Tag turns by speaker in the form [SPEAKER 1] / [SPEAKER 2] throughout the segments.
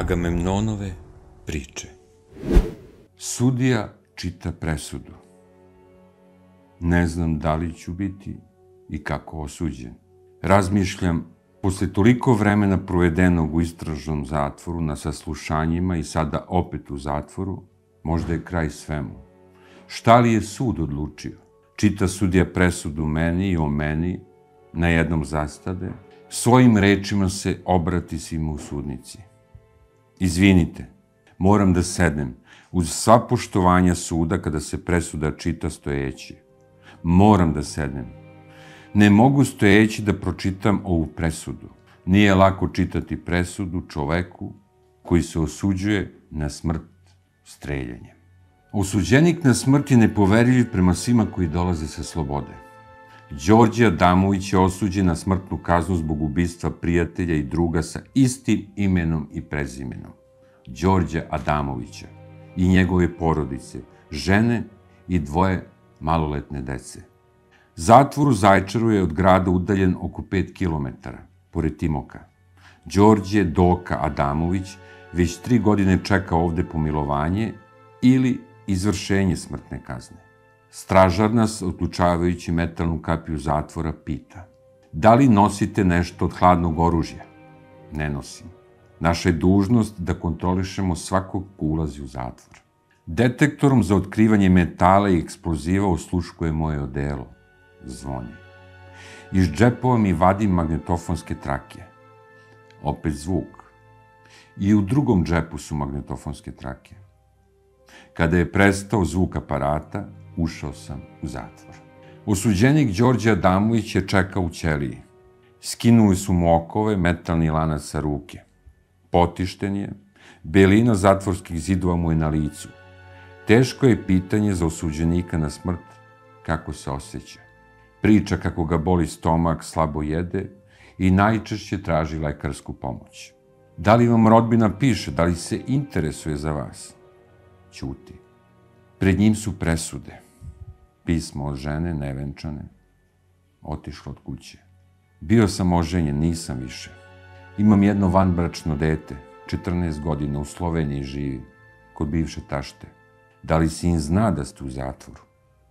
[SPEAKER 1] Agamemnonove priče. Sudija čita presudu. Ne znam da li ću biti i kako osuđen. Razmišljam, posle toliko vremena provedenog u istražnom zatvoru, na saslušanjima i sada opet u zatvoru, možda je kraj svemu. Šta li je sud odlučio? Čita sudija presudu meni i o meni, na jednom zastade, svojim rečima se obrati svima u sudnici. Izvinite, moram da sednem, uz sva poštovanja suda kada se presuda čita stojeći. Moram da sednem. Ne mogu stojeći da pročitam ovu presudu. Nije lako čitati presudu čoveku koji se osuđuje na smrt streljanjem. Osuđenik na smrt je nepoverljiv prema svima koji dolaze sa slobode. Đorđe Adamović je osuđen na smrtnu kaznu zbog ubistva prijatelja i druga sa istim imenom i prezimenom. Đorđa Adamovića i njegove porodice, žene i 2 maloletne dece. Zatvor u Zaječaru je od grada udaljen oko 5 kilometara, pored Timoka. Đorđe Doka Adamović već 3 godine čeka ovde pomilovanje ili izvršenje smrtne kazne. Stražar nas, otlučavajući metalnu kapiju zatvora, pita: da li nosite nešto od hladnog oružja? Ne nosim. Naša je dužnost da kontrolišemo svakog ko ulazi u zatvor. Detektorom za otkrivanje metala i eksploziva osluškuje moje odelo. Zvoni. Iz džepova mi vadim magnetofonske trake. Opet zvuk. I u drugom džepu su magnetofonske trake. Kada je prestao zvuk aparata, ušao sam u zatvor. Osuđenik Đorđe Adamović je čekao u ćeliji. Skinuli su mu okove, metalni lanac sa ruke. Potišten je, belina zatvorskih zidova mu je na licu. Teško je pitanje za osuđenika na smrt kako se osjeća. Priča kako ga boli stomak, slabo jede i najčešće traži lekarsku pomoć. Da li vam rodbina piše, da li se interesuje za vas? Ćuti. Pred njim su presude. Pismo od žene, nevenčane, otišlo od kuće. Bio sam oženjen, nisam više. Imam jedno vanbračno dete, 14 godina, u Sloveniji živi, kod bivše tašte. Da li sin zna da ste u zatvoru?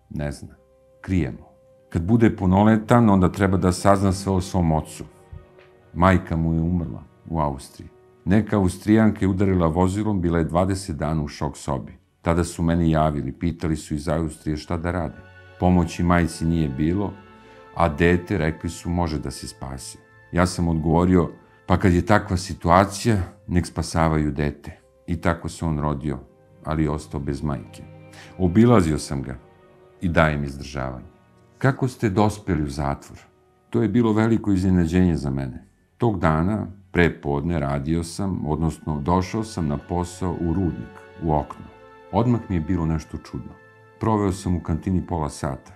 [SPEAKER 1] Ne zna. Krijemo. Kad bude punoletan, onda treba da sazna sve o svom ocu. Majka mu je umrla u Austriji. Neka Austrijanka je udarila vozilom, bila je 20 dana u šok sobi. Tada su meni javili, pitali su iz Austrije šta da rade. Pomoći majci nije bilo, a dete, rekli su, može da se spasi. Ja sam odgovorio, pa kad je takva situacija, nek spasavaju dete. I tako se on rodio, ali je ostao bez majke. Obilazio sam ga i dajem izdržavanje. Kako ste dospeli u zatvor? To je bilo veliko iznenađenje za mene. Tog dana, pre podne, radio sam, odnosno došao sam na posao u rudnik, u okno. Odmah mi je bilo nešto čudno. Proveo sam u kantini pola sata.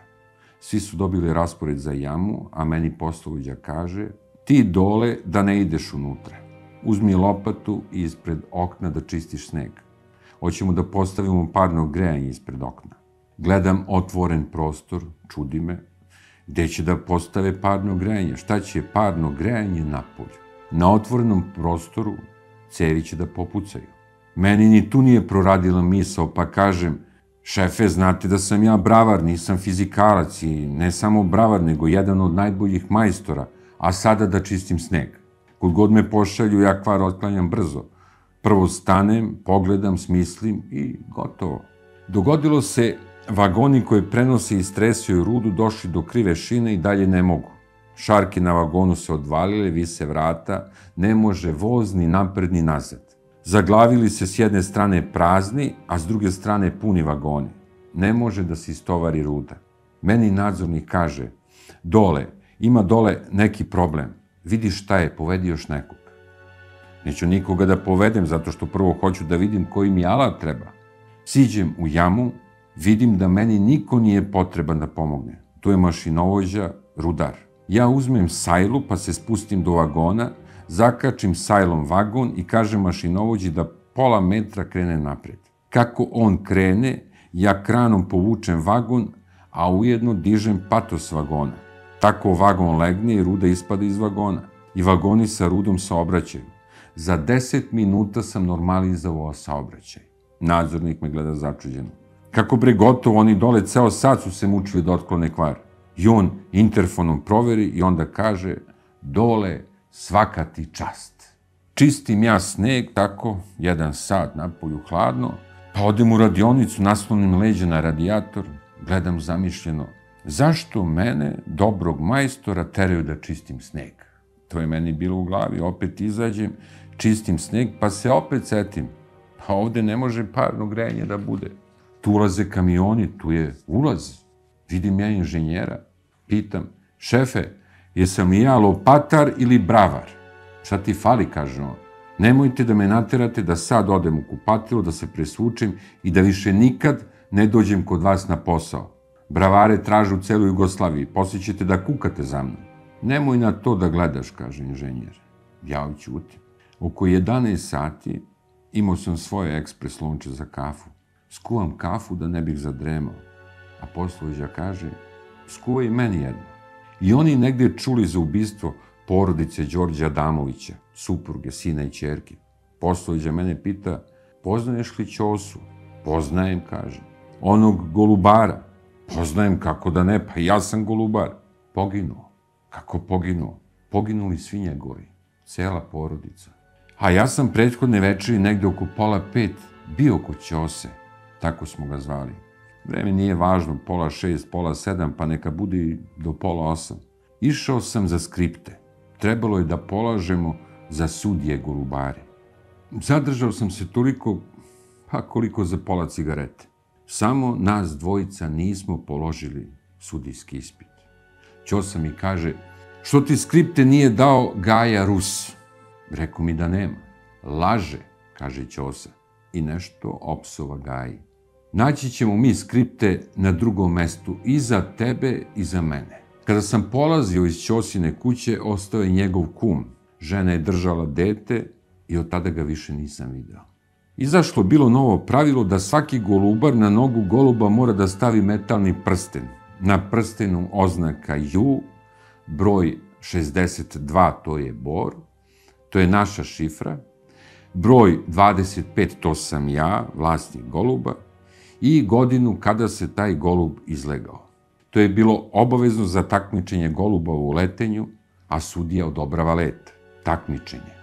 [SPEAKER 1] Svi su dobili raspored za jamu, a meni poslovođa kaže: ti dole da ne ideš unutra. Uzmi lopatu i ispred okna da čistiš sneg. Hoćemo da postavimo parno grejanje ispred okna. Gledam otvoren prostor, čudi me. Gde će da postave parno grejanje? Šta će parno grejanje napolju? Na otvorenom prostoru cevi će da popucaju. Meni ni tu nije proradila misao, pa kažem: šefe, znate da sam ja bravar, nisam fizikalac i ne samo bravar, nego jedan od najboljih majstora, a sada da čistim sneg. Kud god me pošalju, ja kvar otklanjam brzo. Prvo stanem, pogledam, smislim i gotovo. Dogodilo se, vagoni koje prenose i stresaju rudu došli do krive šine i dalje ne mogu. Šarke na vagonu se odvalile, vise vrata, ne može voz ni napred ni nazad. Zaglavili se s jedne strane prazni, a s druge strane puni vagoni. Ne može da se istovari ruda. Meni nadzornik kaže: dole, ima dole neki problem. Vidi šta je, povedi još nekog. Neću nikoga da povedem, zato što prvo hoću da vidim koji mi alat treba. Siđem u jamu, vidim da meni niko nije potreban da pomogne. Tu je mašinovođa, rudar. Ja uzmem sajlu pa se spustim do vagona, zakačim sajlom vagon i kažem mašinovođi da pola metra krene napred. Kako on krene, ja kranom povučem vagon, a ujedno dižem patos vagona. Tako vagon legne i ruda ispada iz vagona. I vagoni sa rudom se obraćaju. Za 10 minuta sam normalizovao saobraćaj. Nadzornik me gleda začuđeno. Kako bre gotovo, oni dole ceo sat su se mučili da otklone kvar. I on interfonom proveri i onda kaže, dole svaka ti čast. Čistim ja sneg, tako, 1 sat napolju hladno, pa odem u radionicu, naslonim leđa na radijator, gledam zamišljeno, zašto mene, dobrog majstora, teraju da čistim sneg? To je meni bilo u glavi, opet izađem, čistim sneg, pa se opet setim, pa ovde ne može parno grejanje da bude. Tu ulaze kamioni, tu je ulaz. Vidim ja inženjera, pitam, šefe, jesam li ja lopatar ili bravar? Šta ti fali, kaže on. Nemojte da me naterate da sad odem u kupatilo, da se presvučem i da više nikad ne dođem kod vas na posao. Bravare traže u celoj Jugoslaviji, poslije ćete da kukate za mnom. Nemoj na to da gledaš, kaže inženjer. Ja ćutim. Oko 11 sati imao sam svoje ekspres lonče za kafu. Skuvam kafu da ne bih zadremao. A poslovođa kaže, skuvaj i meni jedno. I oni negde čuli za ubistvo porodice Đorđa Adamovića, supruge, sina i ćerke. Poslovođa mene pita, poznaješ li Ćosu? Poznajem, kaže. Onog Golubara? Poznajem, kako da ne, pa ja sam Golubar. Poginuo. Kako poginuo? Poginuli svi njegovi. Cela porodica. A ja sam prethodne večeri negde oko 4:30 bio kod Ćose. Tako smo ga zvali. Vreme nije važno, 5:30, 7:30, pa neka bude i do 7:30. Išao sam za skripte. Trebalo je da polažemo za sudije Golubare. Zadržao sam se toliko, pa koliko za pola cigarete. Samo nas dvojica nismo položili sudijski ispit. Ćosa mi kaže, što ti skripte nije dao Gaja Rus? Rekao mi da nema. Laže, kaže Ćosa. I nešto opsova Gaji. Naći ćemo mi skripte na drugom mestu i za tebe i za mene. Kada sam polazio iz Ćosine kuće, ostao je njegov kum. Žena je držala dete i od tada ga više nisam video. Izašlo bilo novo pravilo da svaki golubar na nogu goluba mora da stavi metalni prsten. Na prstenu oznaka Ju, broj 62, to je Bor, to je naša šifra, broj 25, to sam ja, vlasnik goluba, i godinu kada se taj golub izlegao. To je bilo obavezno za takmičenje goluba u letenju, a sudija odobrava let, takmičenje.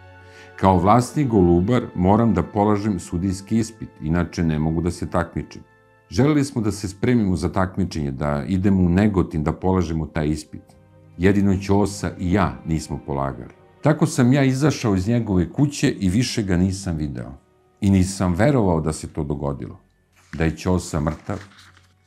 [SPEAKER 1] Kao vlasnik golubar moram da polažem sudijski ispit, inače ne mogu da se takmičim. Želeli smo da se spremimo za takmičenje, da idemo u Negotin da polažemo taj ispit. Jedino Ćosa i ja nismo polagali. Tako sam ja izašao iz njegove kuće i više ga nisam video. I nisam verovao da se to dogodilo. Da je Ćosa mrtav,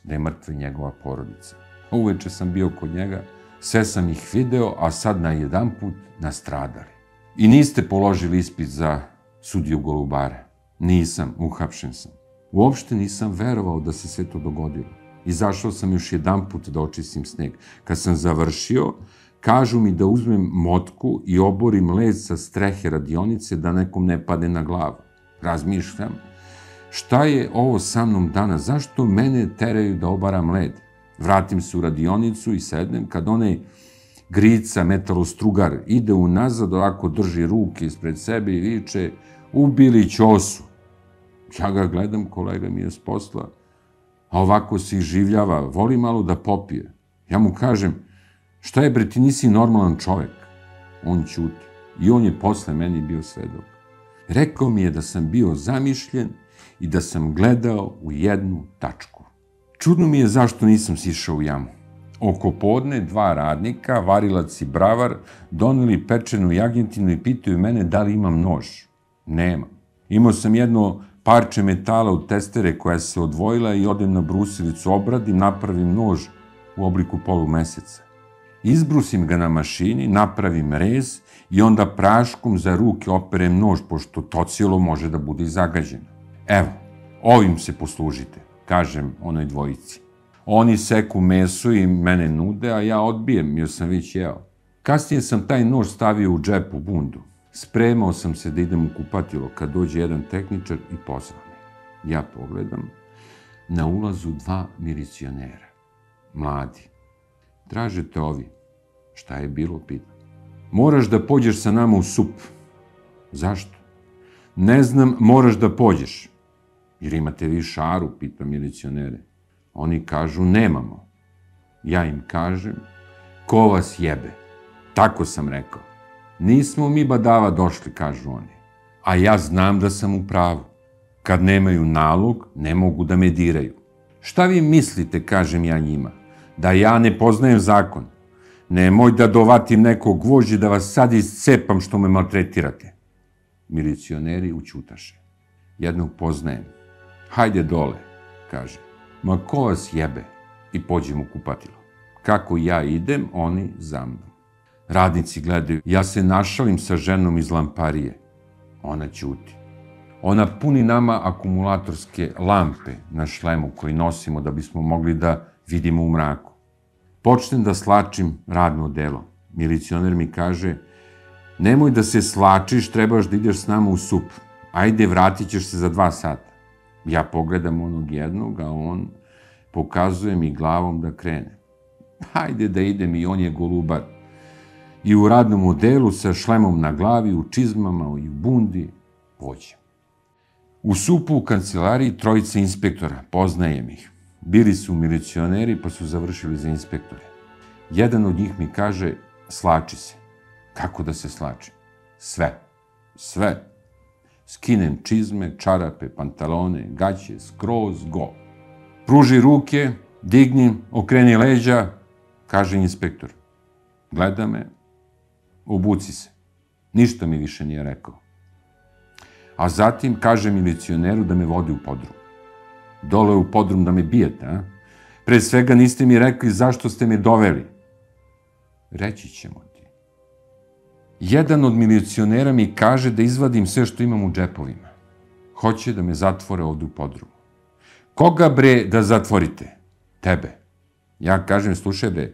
[SPEAKER 1] da je mrtva i njegova porodica. Uveče sam bio kod njega, sve sam ih video, a sad na jedanput nastradali. I niste položili ispit za sudiju Golubare. Nisam, uhapšen sam. Uopšte nisam verovao da se sve to dogodilo. Izašao sam još jedanput da očistim sneg. Kad sam završio, kažu mi da uzmem motku i oborim led sa strehe radionice da nekom ne pade na glavu. Razmišljam, šta je ovo sa mnom danas? Zašto mene teraju da obaram led? Vratim se u radionicu i sednem, kad onaj Grica, metalostrugar, ide unazad, ovako drži ruke ispred sebe i viče, ubili Ćosu. Ja ga gledam, kolega mi je s posla, a ovako se iživljava, voli malo da popije. Ja mu kažem, šta je bre, ti nisi normalan čovek? On ćuti. I on je posle meni bio svedok. Rekao mi je da sam bio zamišljen i da sam gledao u jednu tačku. Čudno mi je zašto nisam sišao u jamu. Oko podne 2 radnika, varilac i bravar, doneli pečenu jagnjetinu i pitaju mene da li imam nož. Nema. Imao sam jedno parče metala od testere koja se odvojila i odem na brusilicu, obradim, napravim nož u obliku polumeseca. Izbrusim ga na mašini, napravim rez i onda praškom za ruke operem nož, pošto to cijelo može da bude zagađeno. Evo, ovim se poslužite, kažem onoj dvojici. Oni seku meso i mene nude, a ja odbijem, jer sam već jeo. Kasnije sam taj nož stavio u džep u bundu. Spremao sam se da idem u kupatilo kad dođe jedan tehničar i pozva me. Ja pogledam, na ulazu 2 milicionera, mladi. Tražite ovi. Šta je bilo, pita. Moraš da pođeš sa nama u SUP. Zašto? Ne znam, moraš da pođeš. Jer imate vi šaru, pita milicionere. Oni kažu, nemamo. Ja im kažem, ko vas jebe? Tako sam rekao. Nismo mi badava došli, kažu oni. A ja znam da sam u pravu. Kad nemaju nalog, ne mogu da me diraju. Šta vi mislite, kažem ja njima, da ja ne poznajem zakon? Nemoj da dovatim nekog gvožđa da vas sad iscepam što me maltretirate. Milicioneri ućutaše. Jednog poznajem. Hajde dole, kaže. Ma ko vas jebe? I pođem u kupatilo. Kako ja idem, oni za mnom. Radnici gledaju. Ja se našalim sa ženom iz lamparije. Ona ćuti. Ona puni nama akumulatorske lampe na šlemu koji nosimo da bismo mogli da vidimo u mraku. Počnem da slačim radno odelo. Milicioner mi kaže, nemoj da se slačiš, trebaš da ideš s nama u sup. Ajde, vratit ćeš se za 2 sata. Ja pogledam onog jednog, a on pokazuje mi glavom da krene. Hajde da idem i on je golubar. I u radnom odelu sa šlemom na glavi, u čizmama i u bundi, pođem. U supu u kancelariji 3 inspektora, poznajem ih. Bili su milicioneri pa su završili za inspektore. Jedan od njih mi kaže, slači se. Kako da se slačim? Sve. Sve. Skinem čizme, čarape, pantalone, gaće, skroz go. Pruži ruke, digni, okreni leđa, kaže inspektor. Gleda me, obuci se. Ništa mi više nije rekao. A zatim kaže milicioneru da me vodi u podrum. Dole u podrum da me bijete, a? Pre svega niste mi rekli zašto ste me doveli. Reći ćemo ti. Jedan od milicionera mi kaže da izvadim sve što imam u džepovima. Hoće da me zatvore ovde u podrumu. Koga bre da zatvorite? Tebe. Ja kažem, slušaj bre,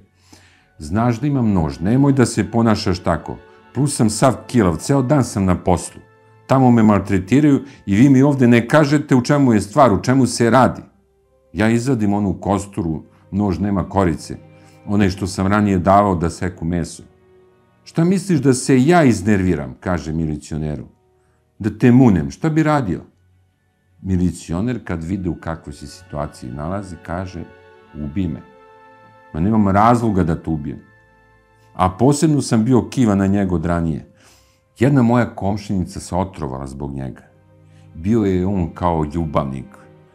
[SPEAKER 1] znaš da imam nož, nemoj da se ponašaš tako. Plus sam sav kilav, ceo dan sam na poslu. Tamo me maltretiraju i vi mi ovde ne kažete u čemu je stvar, u čemu se radi. Ja izvadim onu kosturu, nož nema korice, onaj što sam ranije davao da seku meso. Šta misliš da se ja iznerviram, kaže milicioneru. Da te munem, šta bi radio? Milicioner kad vide u kakvoj se situaciji nalazi, kaže, ubi me. Ma nemam razloga da te ubijem. A posebno sam bio kivan na njega od ranije. Jedna moja komšinica se otrovala zbog njega. Bio je on kao ljubavnik.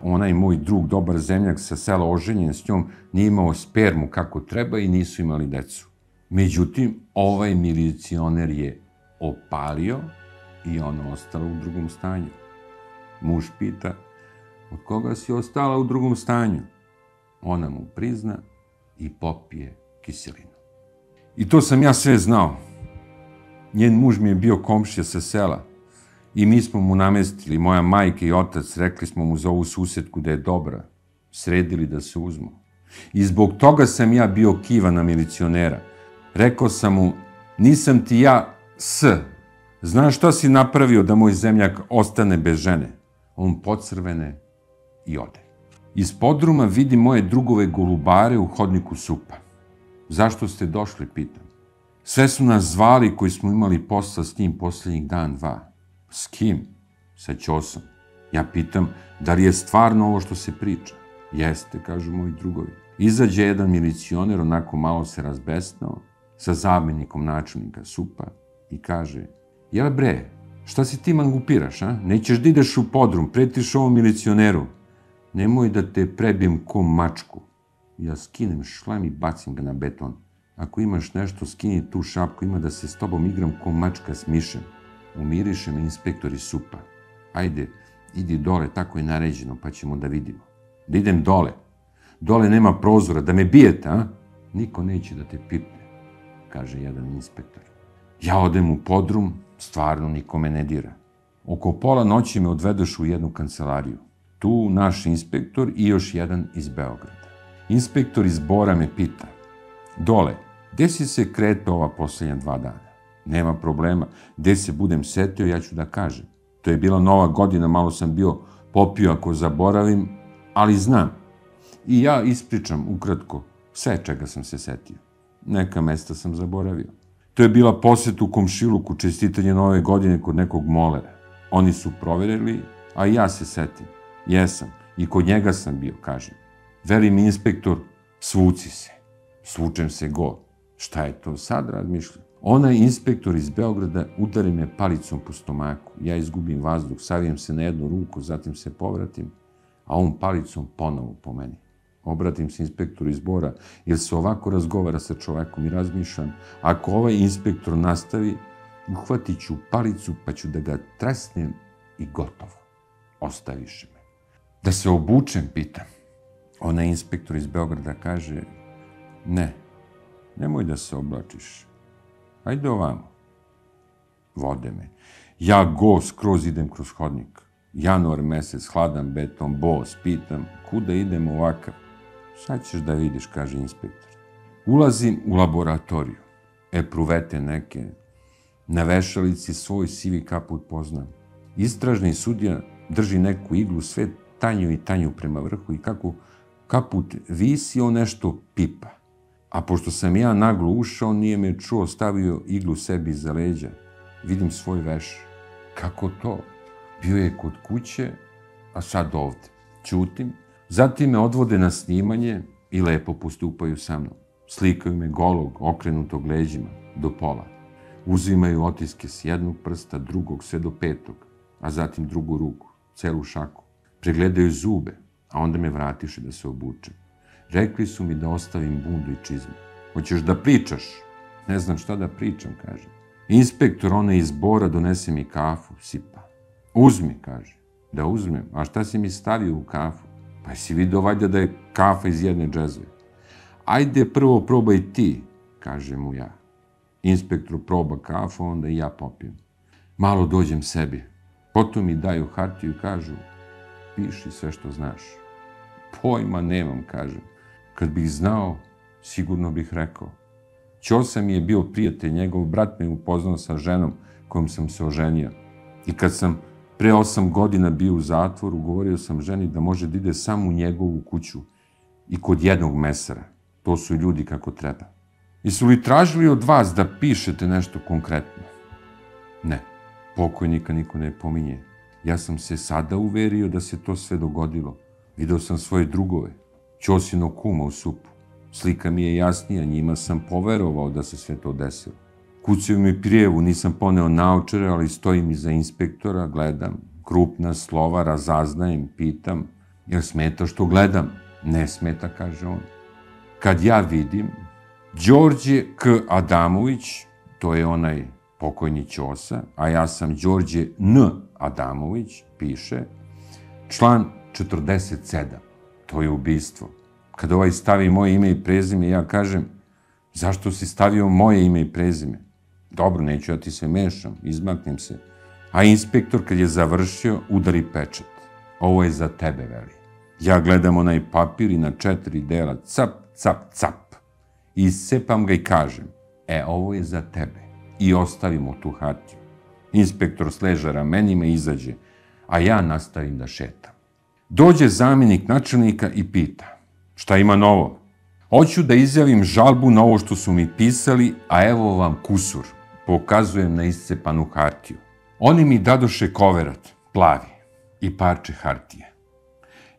[SPEAKER 1] Onaj moj drug, dobar zemljak sa sela oženjen s njom, nije imao spermu kako treba i nisu imali decu. Međutim, ovaj milicioner je opalio i ona ostala u drugom stanju. Muž pita, od koga si ostala u drugom stanju? Ona mu prizna i popije kiselinu. I to sam ja sve znao. Njen muž mi je bio komšija sa sela i mi smo mu namestili, moja majka i otac, rekli smo mu za ovu susetku da je dobra, sredili da se uzmu. I zbog toga sam ja bio kivan na milicionera. Rekao sam mu, nisam ti ja znaš šta si napravio da moj zemljak ostane bez žene? On pocrvene i ode. Iz podruma vidim moje drugove golubare u hodniku supa. Zašto ste došli, pitam. Sve su nas zvali koji smo imali posla s njim poslednjih dan, 2. S kim? Sa Ćosom. Ja pitam, da li je stvarno ovo što se priča? Jeste, kažu moji drugovi. Izađe jedan milicioner, onako malo se razbesnao, sa zamenikom načelnika supa i kaže, jel bre, šta si ti mangupiraš, a? Nećeš da ideš u podrum, pretiš ovom milicioneru. Nemoj da te prebijem ko mačku. Ja skinem šlem i bacim ga na beton. Ako imaš nešto, skini tu šapku, ima da se s tobom igram ko mačka s mišem. Umiriše me inspektor iz supa. Ajde, idi dole, tako je naređeno, pa ćemo da vidimo. Da idem dole. Dole nema prozora, da me bijete, a? Niko neće da te pipne, kaže jedan inspektor. Ja odem u podrum, stvarno niko me ne dira. Oko pola noći me odvedeš u jednu kancelariju. Tu naš inspektor i još jedan iz Beograda. Inspektor iz Bora me pita, dole, gde si se kretao ova poslednja 2 dana? Nema problema, gde se budem setio, ja ću da kažem. To je bila Nova godina, malo sam bio popio ako zaboravim, ali znam. I ja ispričam ukratko sve čega sam se setio. Neka mesta sam zaboravio. To je bila poseta u komšiluku, čestitanje Nove godine kod nekog molera. Oni su proverili, a ja se setim. Jesam. I kod njega sam bio, kažem. Veli mi inspektor, svuci se. Svučem se go. Šta je to sad, razmišljam? Onaj inspektor iz Beograda udari me palicom po stomaku. Ja izgubim vazduh, savijem se na jednu ruku, zatim se povratim, a on palicom ponovo po meni. Obratim se inspektoru iz Bora, jer se ovako razgovara sa čovekom i razmišljam, ako ovaj inspektor nastavi, uhvatit ću palicu pa ću da ga tresnem i gotovo. Ostaviše me. Da se obučem, pitam. Onaj inspektor iz Beograda kaže, ne, nemoj da se oblačiš. Ajde ovamo. Vode me. Ja go skroz idem kroz hodnik. Januar mesec, hladan beton, bos, pitam, kuda idem ovakav? Sad ćeš da vidiš, kaže inspektor. Ulazim u laboratoriju. Epruvete neke. Na vešalici svoj sivi kaput poznam. Istražni sudija drži neku iglu, sve tanju i tanju prema vrhu i kako kaput visi, on nešto pipa. A pošto sam ja naglo ušao, nije me čuo, stavio iglu sebi iza leđa. Vidim svoj veš. Kako to? Bio je kod kuće, a sad ovde. Ćutim. Zatim me odvode na snimanje i lepo postupaju sa mnom. Slikaju me golog, okrenutog leđima, do pola. Uzimaju otiske s jednog prsta, drugog, sve do petog, a zatim drugu ruku, celu šaku. Pregledaju zube, a onda me vratiše da se obučem. Rekli su mi da ostavim bundu i čizmu. Hoćeš da pričaš? Ne znam šta da pričam, kaže. Inspektor, onaj iz Bora, donese mi kafu, sipa. Uzmi, kaže. Da uzmem. A šta si mi stavio u kafu? Pa si vidio valjda da je kafa iz jedne džezve. Ajde, prvo probaj ti, kaže mu ja. Inspektor proba kafu, onda i ja popijem. Malo dođem sebi. Potom mi daju hartiju i kažu, piši sve što znaš. Pojma nemam, kažem. Kad bih znao, sigurno bih rekao. Ćosa mi je bio prijatelj, njegov brat me upoznao sa ženom kojom sam se oženio. I kad sam pre 8 godina bio u zatvoru, govorio sam ženi da može da ide samo u njegovu kuću i kod jednog mesara. To su ljudi kako treba. Jesu li tražili od vas da pišete nešto konkretno? Ne. Pokojnika niko ne pominje. Ja sam se sada uverio da se to sve dogodilo. Video sam svoje drugove, Ćosinog kuma u supu. Slika mi je jasnija, njima sam poverovao da se sve to desilo. Kucaju mi prijevu, nisam poneo naočare, ali stojim iza inspektora, gledam, krupna slova, razaznajem, pitam, jel smeta što gledam? Ne smeta, kaže on. Kad ja vidim, Đorđe K. Adamović, to je onaj pokojni Ćosa, a ja sam Đorđe N. Adamović, piše, član 47, to je ubistvo. Kad ovaj stavi moje ime i prezime, ja kažem, zašto si stavio moje ime i prezime? Dobro, neću ja ti se mešam, izmaknem se. A inspektor, kad je završio, udari pečat. Ovo je za tebe, veli. Ja gledam onaj papir i na 4 dela, cap, cap, cap. Iscepam ga i kažem, ovo je za tebe. I ostavimo tu hartiju. Inspektor sleže ramenima i izađe, a ja nastavim da šetam. Dođe zamjenik načelnika i pita, šta ima novo? Hoću da izjavim žalbu na ovo što su mi pisali, a evo vam kusur. Pokazujem na iscepanu hartiju. Oni mi dadoše koverat, plavi, i parče hartije.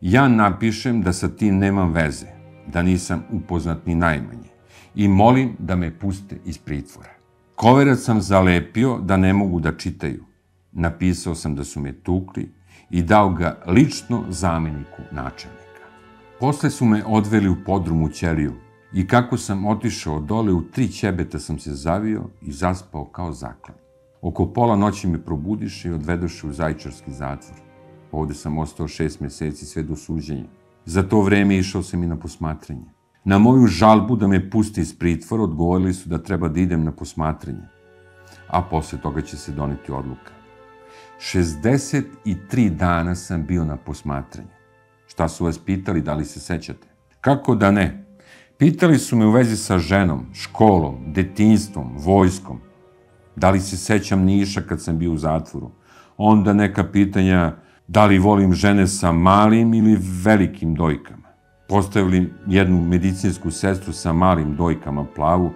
[SPEAKER 1] Ja napišem da sa tim nemam veze, da nisam upoznat ni najmanje i molim da me puste iz pritvora. Koverat sam zalepio da ne mogu da čitaju. Napisao sam da su me tukli i dao ga lično zameniku načelnika. Posle su me odveli u podrum u ćeliju i kako sam otišao dole, u 3 ćebeta sam se zavio i zaspao kao zaklan. Oko pola noći me probudiše i odvedoše u Zaječarski zatvor. Ovde sam ostao 6 meseci sve do suđenja. Za to vreme išao sam i na posmatranje. Na moju žalbu da me puste iz pritvora odgovorili su da treba da idem na posmatranje. A posle toga će se doneti odluka. 63 dana sam bio na posmatranju. Šta su vas pitali, da li se sećate? Kako da ne? Pitali su me u vezi sa ženom, školom, detinjstvom, vojskom. Da li se sećam Niša kad sam bio u zatvoru? Onda neka pitanja, da li volim žene sa malim ili velikim dojkama. Postavili jednu medicinsku sestru sa malim dojkama, plavu,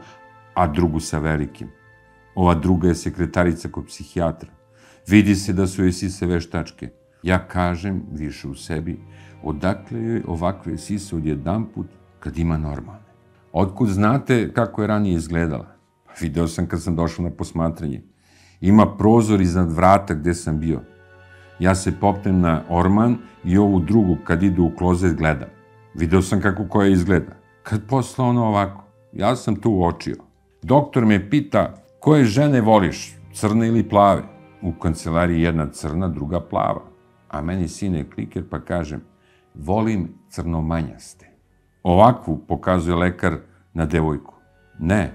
[SPEAKER 1] a drugu sa velikim. Ova druga je sekretarica kod psihijatra. Vidi se da su joj sise veštačke. Ja kažem, više u sebi, odakle joj ovakve sise odjedanput kad ima normalne? Otkud znate kako je ranije izgledala? Video sam kad sam došao na posmatranje. Ima prozor iznad vrata gde sam bio. Ja se popnem na orman i ovu drugu kad idu u klozet gledam. Video sam kako koja izgleda. Kad posle ono ovako, ja sam tu uočio. Doktor me pita, koje žene voliš, crne ili plave? U kancelariji jedna crna, druga plava. A meni sine kliker pa kažem, volim crnomanjaste. Ovakvu pokazuje lekar na devojku. Ne,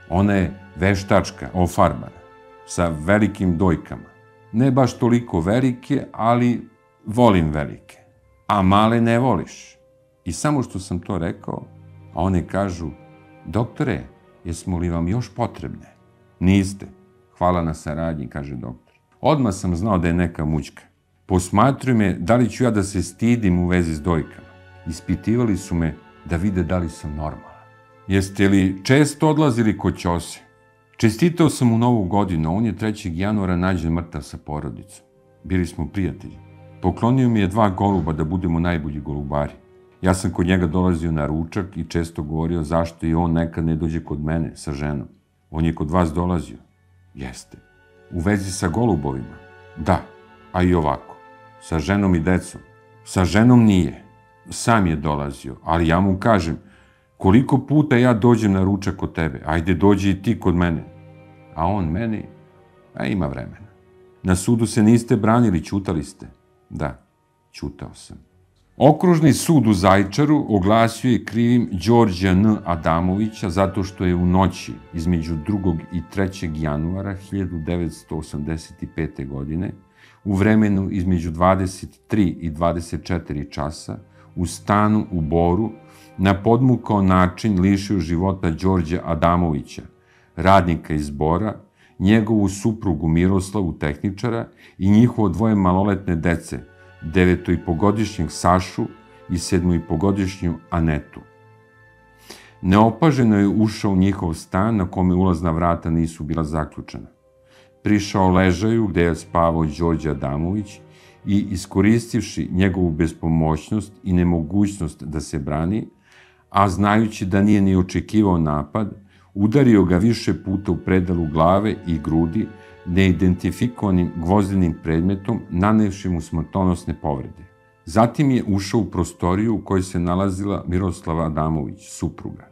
[SPEAKER 1] ona je veštačka, ofarbana, sa velikim dojkama. Ne baš toliko velike, ali volim velike. A male ne voliš. I samo što sam to rekao, a one kažu, doktore, jesmo li vam još potrebne? Niste. Hvala na saradnji, kaže doktor. Odmah sam znao da je neka mućka. Posmatruju me da li ću ja da se stidim u vezi s dojkama. Ispitivali su me da vide da li sam normalan. Jeste li često odlazili kod ćose? Čestitao sam u Novu godinu, a on je 3. januara nađen mrtav sa porodicom. Bili smo prijatelji. Poklonio mi je 2 goluba da budemo najbolji golubari. Ja sam kod njega dolazio na ručak i često govorio zašto i on nekad ne dođe kod mene sa ženom. On je kod vas dolazio? Jeste. U vezi sa golubovima? Da, a i ovako. Sa ženom i decom? Sa ženom nije. Sam je dolazio, ali ja mu kažem, koliko puta ja dođem na ručak kod tebe, ajde dođi i ti kod mene. A on meni, a ima vremena. Na sudu se niste branili, ćutali ste. Da, ćutao sam. Okružni sud u Zaječaru oglasio je krivim Đorđa N. Adamovića zato što je u noći između 2. i 3. januara 1985. godine u vremenu između 23 i 24 časa u stanu u Boru na podmukao način lišio života Đorđa Adamovića, radnika iz Bora, njegovu suprugu Miroslavu, tehničara, i njihovo 2 maloletne dece, 9,5-godišnjeg Sašu i 7,5-godišnju Anetu. Neopaženo je ušao u njihov stan na kome ulazna vrata nisu bila zaključana. Prišao ležaju gde je spavao Đorđe Adamović i, iskoristivši njegovu bespomoćnost i nemogućnost da se brani, a znajući da nije ni očekivao napad, udario ga više puta u predelu glave i grudi neidentifikovanim gvozdenim predmetom, nanevši mu smrtonosne povrede. Zatim je ušao u prostoriju u kojoj se nalazila Miroslava Adamović, supruga.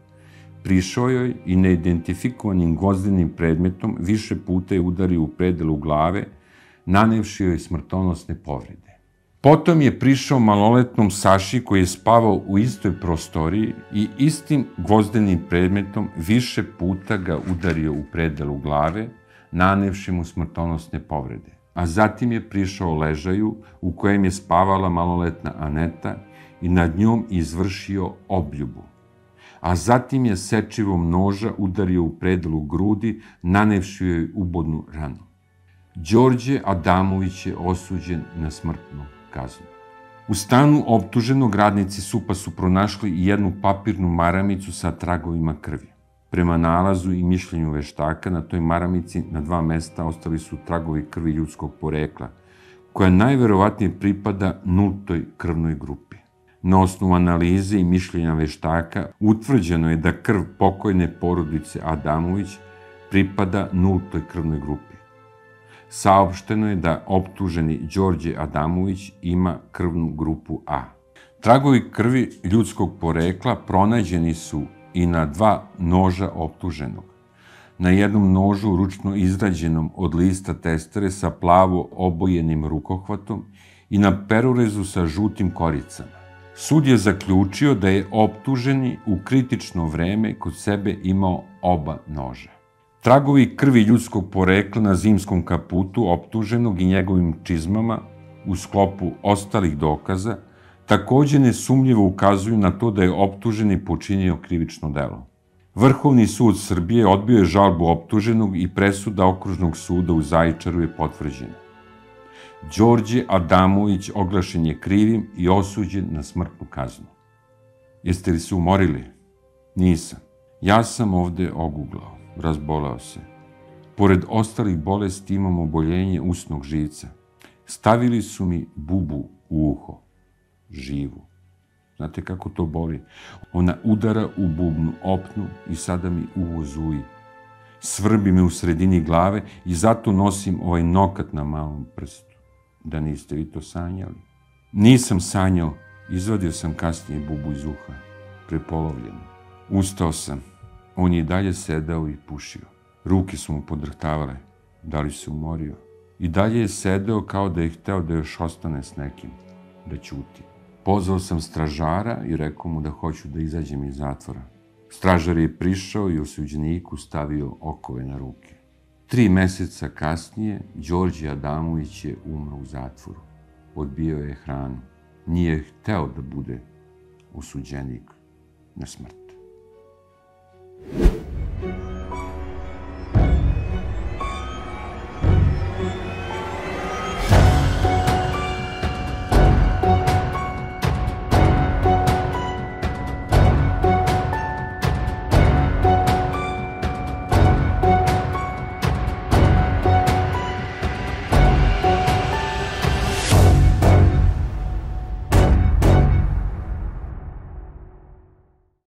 [SPEAKER 1] Prišao joj i neidentifikovanim gvozdenim predmetom više puta je udario u predelu glave, nanevši joj smrtonosne povrede. Potom je prišao maloletnom Saši koji je spavao u istoj prostoriji i istim gvozdenim predmetom više puta ga udario u predelu glave, nanevši mu smrtonosne povrede. A zatim je prišao ležaju u kojem je spavala maloletna Aneta i nad njom izvršio obljubu. A zatim je sečivom noža udario u predelu grudi, nanevši joj ubodnu ranu. Đorđe Adamović je osuđen na smrtnu kaznu. U stanu optuženog radnici SUP-a su pronašli i jednu papirnu maramicu sa tragovima krvi. Prema nalazu i mišljenju veštaka, na toj maramici na 2 mesta ostali su tragovi krvi ljudskog porekla, koja najverovatnije pripada 0. krvnoj grupi. Na osnovu analize i mišljenja veštaka utvrđeno je da krv pokojne porodice Adamović pripada 0. krvnoj grupi. Saopšteno je da optuženi Đorđe Adamović ima krvnu grupu A. Tragovi krvi ljudskog porekla pronađeni su i na 2 noža optuženog. Na jednom nožu ručno izrađenom od lista testere sa plavo obojenim rukohvatom i na perurezu sa žutim koricama. Sud je zaključio da je optuženi u kritično vreme kod sebe imao oba noža. Tragovi krvi ljudskog porekla na zimskom kaputu optuženog i njegovim čizmama u sklopu ostalih dokaza takođe nesumnjivo ukazuju na to da je optuženi počinio krivično delo. Vrhovni sud Srbije odbio je žalbu optuženog i presuda Okružnog suda u Zaječaru je potvrđena. Đorđe Adamović oglašen je krivim i osuđen na smrtnu kaznu. Jeste li se umorili? Nisam. Ja sam ovde oguglao, razbolao se. Pored ostalih bolesti imam oboljenje usnog živca. Stavili su mi bubu u uho, živu. Znate kako to boli? Ona udara u bubnu opnu i sada mi uvo zuji. Svrbi me u sredini glave i zato nosim ovaj nokat na malom prstu. Da niste vi to sanjali? Nisam sanjao, izvadio sam kasnije bubu iz uha, prepolovljeno. Ustao sam, on je i dalje sedao i pušio. Ruke su mu podrhtavale, da li se umorio. I dalje je sedeo kao da je hteo da još ostane s nekim, da ćuti. Pozvao sam stražara i rekao mu da hoću da izađem iz zatvora. Stražar je prišao i osuđeniku stavio okove na ruke. 3 meseca kasnije Đorđe Adamović je umro u zatvoru. Odbio je hranu. Nije hteo da bude osuđenik na smrt.